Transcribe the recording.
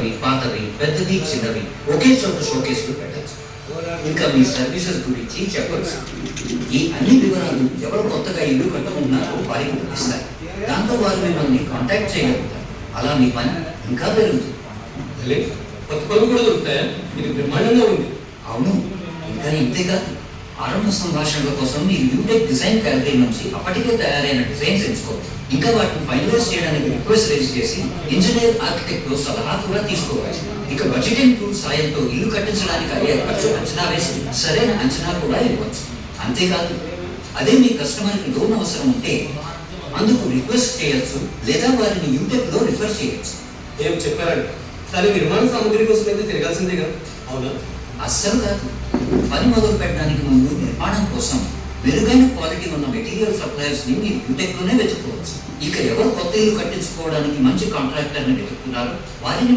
కొత్తవి పాతవి పెద్దవి చిన్నవి ఒకే చోట షోకేస్లో పెట్టచ్చు. ఇంకా మీ సర్వీసెస్ గురించి చెప్పచ్చు. ఈ అన్ని వివరాలు ఎవరు కొత్తగా ఇల్లు కట్టుకుంటున్నారో వారికి ఇస్తారు. దాంతో వారు మిమ్మల్ని కాంటాక్ట్ చేయగలుగుతారు. అలా మీ పని ఇంకా పెరుగుతుంది. కొత్త పనులు కూడా దొరుకుతాయా? ఇది బ్రహ్మాండంగా ఉంది. అవును, ఇంకా ఇంతేకాదు, ఆరంభ సంభాషణల కోసం మీరు యూటెక్ డిజైన్ గ్యాలరీ నుంచి అప్పటికే తయారైన డిజైన్స్ ఎంచుకోవచ్చు. ఇంకా వాటిని ఫైనలైజ్ చేయడానికి రిక్వెస్ట్ రేజ్ చేసి ఇంజనీర్ ఆర్కిటెక్ట్ సలహా కూడా తీసుకోవచ్చు. ఇక బడ్జెటింగ్ టూల్ సాయంతో ఇల్లు కట్టించడానికి అయ్యే ఖర్చు అంచనా వేసి సరైన అంచనా కూడా ఇవ్వచ్చు. అంతేకాదు, అదే మీ కస్టమర్కి లోన్ అవసరం ఉంటే అందుకు రిక్వెస్ట్ చేయొచ్చు, లేదా వారిని యూటెక్ లో రిఫర్ చేయొచ్చు. ఏం చెప్పారండి? కానీ నిర్మాణ సామగ్రి కోసం అయితే తిరగాల్సిందేగా, అవునా? అస్సలు కాదు. పని మొదలు పెట్టడానికి ముందు నిర్మాణం కోసం మెరుగైన క్వాలిటీ ఉన్న మెటీరియల్ సప్లయర్స్ ని మీరు యూటెక్ లోనే వెతుక్కోవచ్చు. ఇక ఎవరు కొత్త ఇల్లు కట్టించుకోవడానికి మంచి కాంట్రాక్టర్ ని వెతుకుతున్నారో వారిని